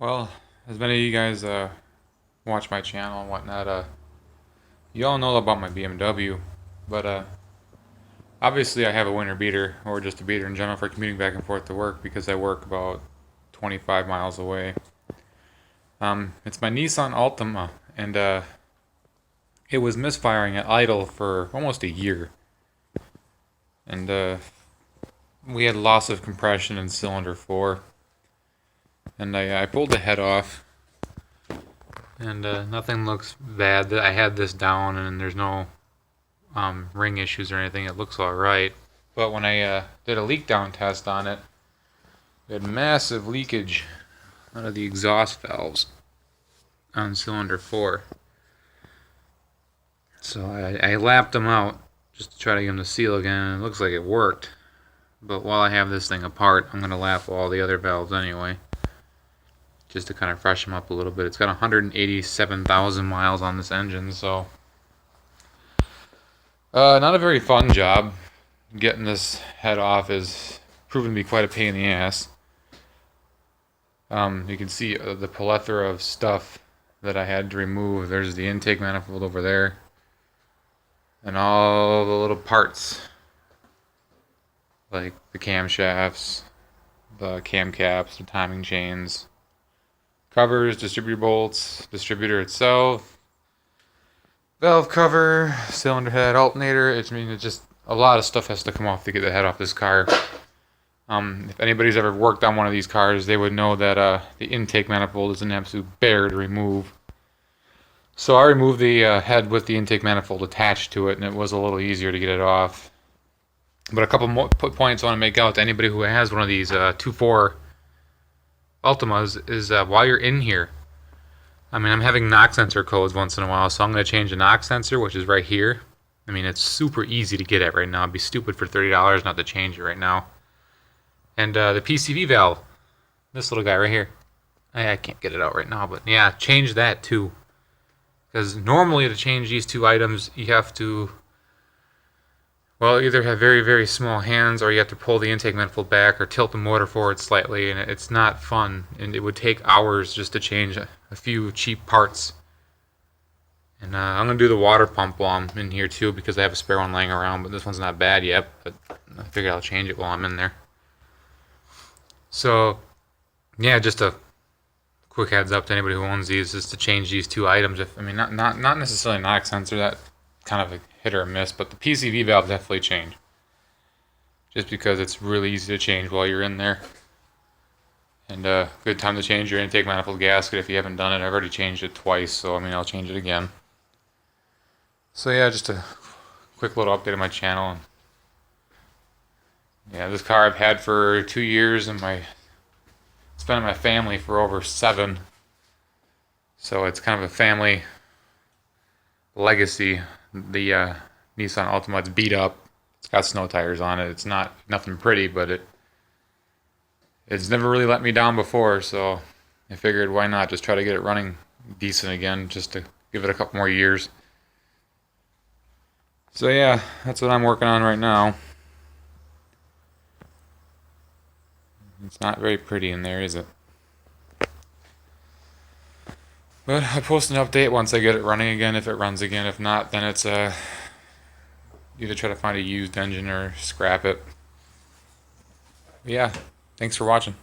Well, as many of you guys watch my channel and whatnot, you all know about my BMW, but obviously I have a winter beater, or just a beater in general for commuting back and forth to work because I work about 25 miles away. It's my Nissan Altima, and it was misfiring at idle for almost a year, and we had loss of compression in cylinder 4, and I pulled the head off. And nothing looks bad. I had this down and there's no ring issues or anything. It looks alright. But when I did a leak down test on it, we had massive leakage out of the exhaust valves on cylinder 4. So I lapped them out just to try to get them to seal again, and it looks like it worked. But while I have this thing apart, I'm going to lap all the other valves anyway, just to kind of freshen them up a little bit. It's got 187,000 miles on this engine, so not a very fun job. Getting this head off is proven to be quite a pain in the ass. You can see the plethora of stuff that I had to remove. There's the intake manifold over there, and all the little parts, like the camshafts, the cam caps, the timing chains, covers, distributor bolts, distributor itself, valve cover, cylinder head, alternator. It's just a lot of stuff has to come off to get the head off this car. If anybody's ever worked on one of these cars, they would know that the intake manifold is an absolute bear to remove. So I removed the head with the intake manifold attached to it, and it was a little easier to get it off. But a couple more points I want to make out to anybody who has one of these 2.4 Altimas is while you're in here, I'm having knock sensor codes once in a while, so I'm going to change the knock sensor, which is right here. It's super easy to get at right now. It'd be stupid for $30 not to change it right now. And the PCV valve, this little guy right here, I can't get it out right now, but yeah, change that too. Because normally to change these two items, you have to, well, either have very, very small hands, or you have to pull the intake manifold back or tilt the motor forward slightly, and it's not fun, and it would take hours just to change a few cheap parts. And I'm going to do the water pump while I'm in here too, because I have a spare one laying around, but this one's not bad yet, but I figured I'll change it while I'm in there. So, yeah, just a quick heads up to anybody who owns these, is to change these two items. Not necessarily knock sensor, that kind of a hit or a miss, but the PCV valve definitely change, just because it's really easy to change while you're in there. And good time to change your intake manifold gasket if you haven't done it. I've already changed it twice, so I'll change it again. So yeah, just a quick little update on my channel. Yeah, this car I've had for 2 years, and it's been in my family for over 7. So it's kind of a family legacy. The Nissan Altima, it's beat up. It's got snow tires on it. It's nothing pretty, but it's never really let me down before. So I figured, why not just try to get it running decent again, just to give it a couple more years. So yeah, that's what I'm working on right now. It's not very pretty in there, is it? But I'll post an update once I get it running again, if it runs again. If not, then it's either try to find a used engine or scrap it. But yeah, thanks for watching.